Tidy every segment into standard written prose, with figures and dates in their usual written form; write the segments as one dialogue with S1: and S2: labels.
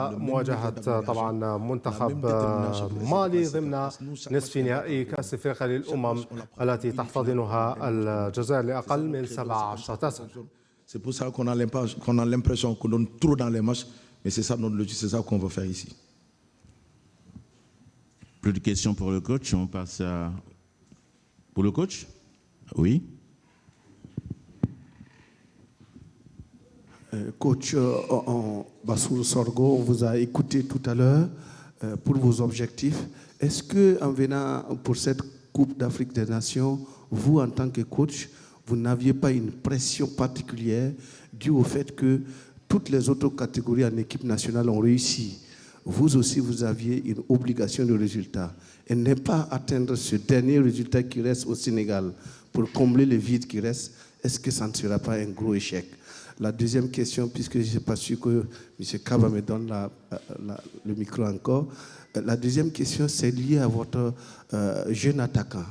S1: مواجهة طبعا منتخب مالي ضمن نصف نهائي كأس افريقيا للأمم التي تحتضنها الجزائر لأقل من 17 سنة.
S2: C'est pour ça qu'on a l'impression qu'on donne trop dans les matchs, mais c'est ça notre logique, c'est ça qu'on veut faire ici.
S3: Plus de questions pour le coach, on passe à... Pour le coach? Oui.
S4: Coach Bassirou Sorgho, on vous a écouté tout à l'heure pour vos objectifs. Est-ce qu'en venant pour cette Coupe d'Afrique des Nations, vous, en tant que coach, vous n'aviez pas une pression particulière due au fait que toutes les autres catégories en équipe nationale ont réussi? Vous aussi, vous aviez une obligation de résultat. Et ne pas atteindre ce dernier résultat qui reste au Sénégal pour combler le vide qui reste, est-ce que ça ne sera pas un gros échec? La deuxième question, puisque je ne suis pas sûr que M. Kaba me donne le micro encore, la deuxième question, c'est lié à votre jeune attaquant,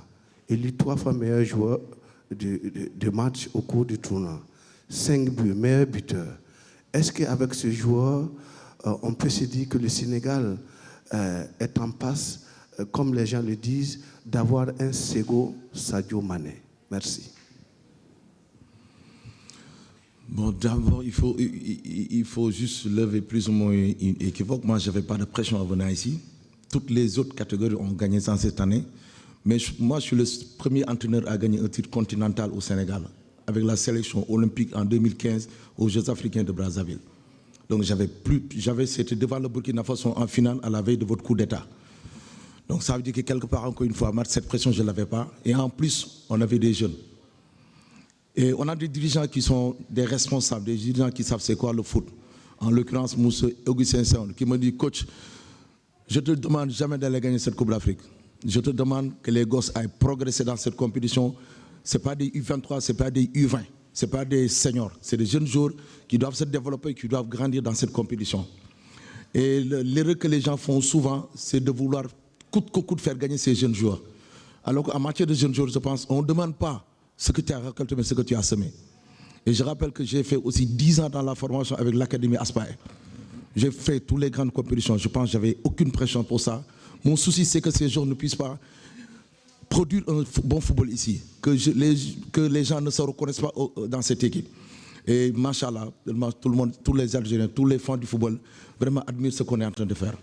S4: élu 3 fois meilleur joueur de match au cours du tournoi. 5 buts, meilleur buteur. Est-ce qu'avec ce joueur, on peut se dire que le Sénégal est en passe, comme les gens le disent, d'avoir un second Sadio Mané? Merci.
S2: Bon, d'abord, il faut juste lever plus ou moins une équivoque. Moi, je n'avais pas de pression à venir ici. Toutes les autres catégories ont gagné ça cette année. Mais moi, je suis le premier entraîneur à gagner un titre continental au Sénégal, avec la sélection olympique en 2015 aux Jeux africains de Brazzaville. Donc, c'était devant le Burkina Faso en finale à la veille de votre coup d'État. Donc, ça veut dire que quelque part, encore une fois, cette pression, je ne l'avais pas. Et en plus, on avait des jeunes. Et on a des dirigeants qui sont des responsables, des dirigeants qui savent c'est quoi le foot. En l'occurrence, Moussa Augustin Saoul, qui me dit, coach, je ne te demande jamais d'aller gagner cette Coupe d'Afrique. Je te demande que les gosses aillent progresser dans cette compétition. Ce n'est pas des U23, ce n'est pas des U20, ce n'est pas des seniors. C'est des jeunes joueurs qui doivent se développer, qui doivent grandir dans cette compétition. Et l'erreur que les gens font souvent, c'est de vouloir coûte que coûte faire gagner ces jeunes joueurs. Alors qu'en matière de jeunes joueurs, je pense, on ne demande pas ce que tu as récolté, mais ce que tu as semé. Et je rappelle que j'ai fait aussi 10 ans dans la formation avec l'Académie Aspire. J'ai fait toutes les grandes compétitions. Je pense que je n'avais aucune pression pour ça. Mon souci, c'est que ces joueurs ne puissent pas produire un bon football ici, que les gens ne se reconnaissent pas dans cette équipe. Et machallah, tout le monde, tous les Algériens, tous les fans du football, vraiment admirent ce qu'on est en train de faire.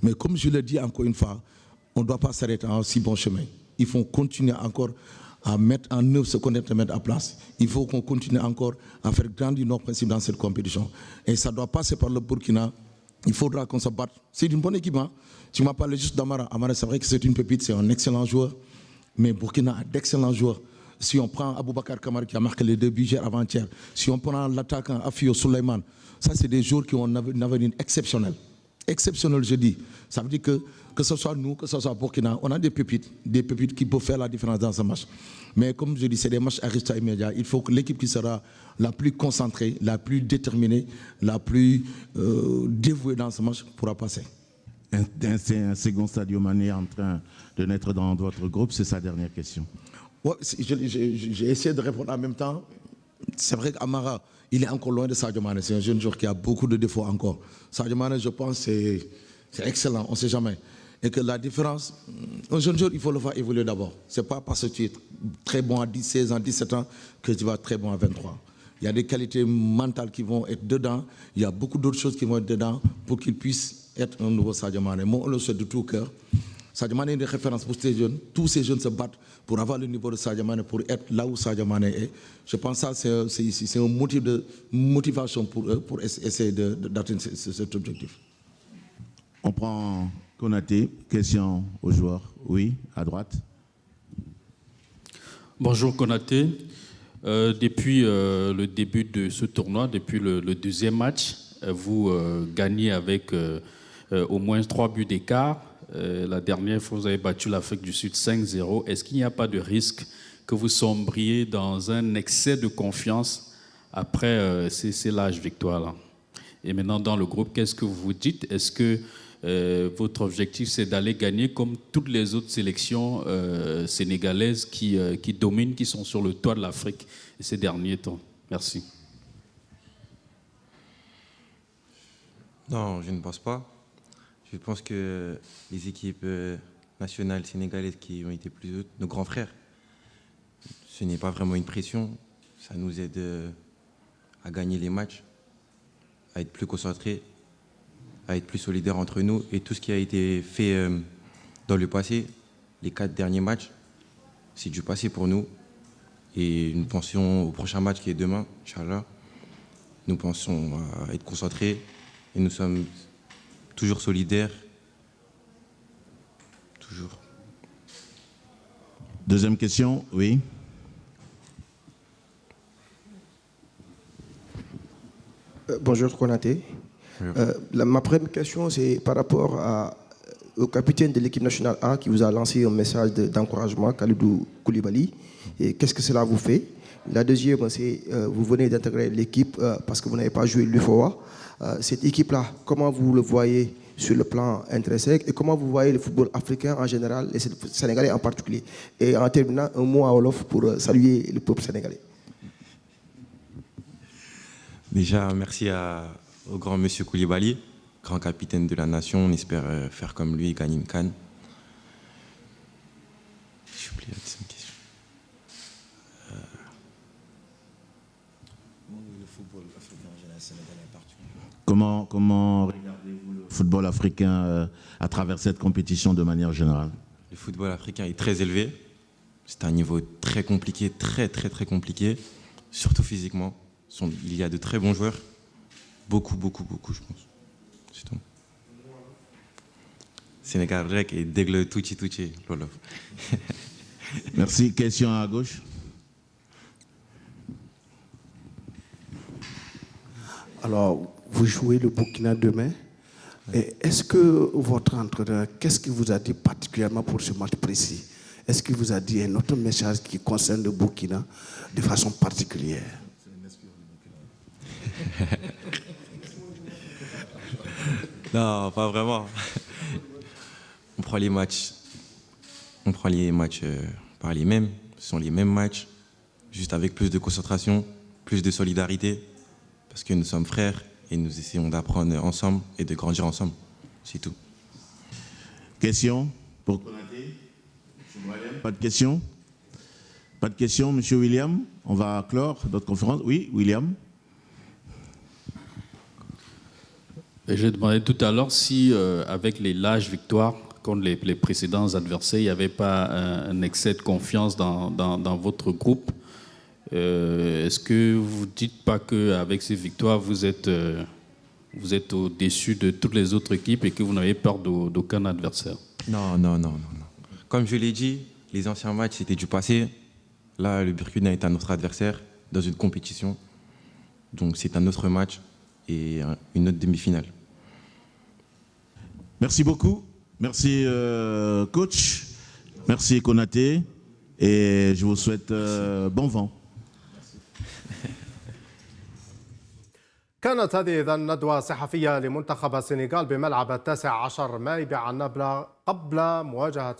S2: Mais comme je l'ai dit encore une fois, on ne doit pas s'arrêter en si bon chemin. Il faut continuer encore à mettre en œuvre ce qu'on est en train de mettre en place. Il faut qu'on continue encore à faire grandir nos principes dans cette compétition. Et ça doit passer par le Burkina. Il faudra qu'on se batte. C'est une bonne équipe. Hein? Tu m'as parlé juste d'Amara. Amara, c'est vrai que c'est une pépite, c'est un excellent joueur. Mais Burkina a d'excellents joueurs. Si on prend Aboubakar Kamara qui a marqué les 2 buts avant-hier, si on prend l'attaquant Afio Souleymane, ça c'est des joueurs qui ont une avenir exceptionnel. Exceptionnel, je dis. Ça veut dire que ce soit nous, que ce soit Burkina, on a des pépites qui peuvent faire la différence dans ce match. Mais comme je dis, c'est des matchs à résultat immédiat. Il faut que l'équipe qui sera la plus concentrée, la plus déterminée, la plus dévouée dans ce match pourra passer.
S3: C'est un second Sadio Mané en train de naître dans votre groupe, c'est sa dernière question.
S2: Ouais, j'ai essayé de répondre en même temps. C'est vrai qu'Amara, il est encore loin de Sadio Mané. C'est un jeune joueur qui a beaucoup de défauts encore. Sadio Mané, je pense, c'est excellent, on ne sait jamais. Et que la différence, un jeune joueur, il faut le faire évoluer d'abord. Ce n'est pas parce que tu es très bon à 10, 16 ans, 17 ans que tu vas être très bon à 23. Il y a des qualités mentales qui vont être dedans. Il y a beaucoup d'autres choses qui vont être dedans pour qu'il puisse être un nouveau Sadio Mané. Moi, on le souhaite de tout cœur. Sadio Mané est une référence pour ces jeunes. Tous ces jeunes se battent pour avoir le niveau de Sadio Mané, pour être là où Sadio Mané est. Je pense que ça, c'est un motif de motivation pour eux, pour essayer d'atteindre cet objectif.
S3: On prend Konaté. Question aux joueurs. Oui, à droite.
S5: Bonjour Konaté. Depuis le début de ce tournoi, depuis le deuxième match, vous gagnez avec au moins 3 buts d'écart. La dernière fois, vous avez battu l'Afrique du Sud 5-0. Est-ce qu'il n'y a pas de risque que vous sombriez dans un excès de confiance après ces larges victoires-là? Et maintenant, dans le groupe, qu'est-ce que vous vous dites? Est-ce que votre objectif, c'est d'aller gagner comme toutes les autres sélections sénégalaises qui dominent, qui sont sur le toit de l'Afrique ces derniers temps? Merci.
S6: Non, je ne pense pas. Je pense que les équipes nationales sénégalaises qui ont été plus hautes, nos grands frères, ce n'est pas vraiment une pression. Ça nous aide à gagner les matchs, à être plus concentrés, à être plus solidaires entre nous. Et tout ce qui a été fait dans le passé, les 4 derniers matchs, c'est du passé pour nous. Et nous pensons au prochain match qui est demain, Inch'Allah. Nous pensons à être concentrés et nous sommes toujours solidaires. Toujours.
S3: Deuxième question, oui.
S7: Bonjour Konaté. Ma première question, c'est par rapport au capitaine de l'équipe nationale A qui vous a lancé un message d'encouragement, Kalidou Koulibaly. Et qu'est-ce que cela vous fait? La deuxième, c'est vous venez d'intégrer l'équipe parce que vous n'avez pas joué l'UFOA. Cette équipe-là, comment vous le voyez sur le plan intrinsèque et comment vous voyez le football africain en général et le sénégalais en particulier? Et en terminant, un mot à Wolof pour saluer le peuple sénégalais.
S6: Déjà, merci au grand monsieur Koulibaly, grand capitaine de la nation. On espère faire comme lui et gagner une CAN. J'ai oublié la deuxième question.
S2: Le football africain en général, sénégalais en particulier.
S3: Comment regardez-vous le football africain à travers cette compétition de manière générale?
S6: Le football africain est très élevé. C'est un niveau très compliqué, très compliqué, surtout physiquement. Il y a de très bons joueurs. Beaucoup, je pense. C'est tout. Sénégal Rek et Degle Touchi, Lolof.
S3: Merci. Question à gauche.
S4: Alors, vous jouez le Burkina demain. Et est-ce que votre entraîneur, qu'est-ce qu'il vous a dit particulièrement pour ce match précis? Est-ce qu'il vous a dit un autre message qui concerne le Burkina de façon particulière?
S6: Non, pas vraiment. On prend les matchs par les mêmes. Ce sont les mêmes matchs, juste avec plus de concentration, plus de solidarité, parce que nous sommes frères et nous essayons d'apprendre ensemble et de grandir ensemble. C'est tout.
S3: Question pour Konaté? Pas de question? Pas de question, Monsieur William? On va clore notre conférence. Oui, William?
S5: J'ai demandé tout à l'heure si, avec les larges victoires contre les précédents adversaires, il n'y avait pas un excès de confiance dans votre groupe. Est-ce que vous ne dites pas qu'avec ces victoires, vous êtes au-dessus de toutes les autres équipes et que vous n'avez peur d'aucun adversaire?
S6: Non. Comme je l'ai dit, les anciens matchs, c'était du passé. Là, le Burkina est un autre adversaire dans une compétition. Donc, c'est un autre match et une autre demi-finale.
S3: Merci beaucoup. Merci, coach. Merci, Konaté. Et je vous souhaite bon vent.
S1: كانت هذه إذا ندوة صحفية لمنتخب السنغال بملعب 19 ماي بعنابلة قبل مواجهة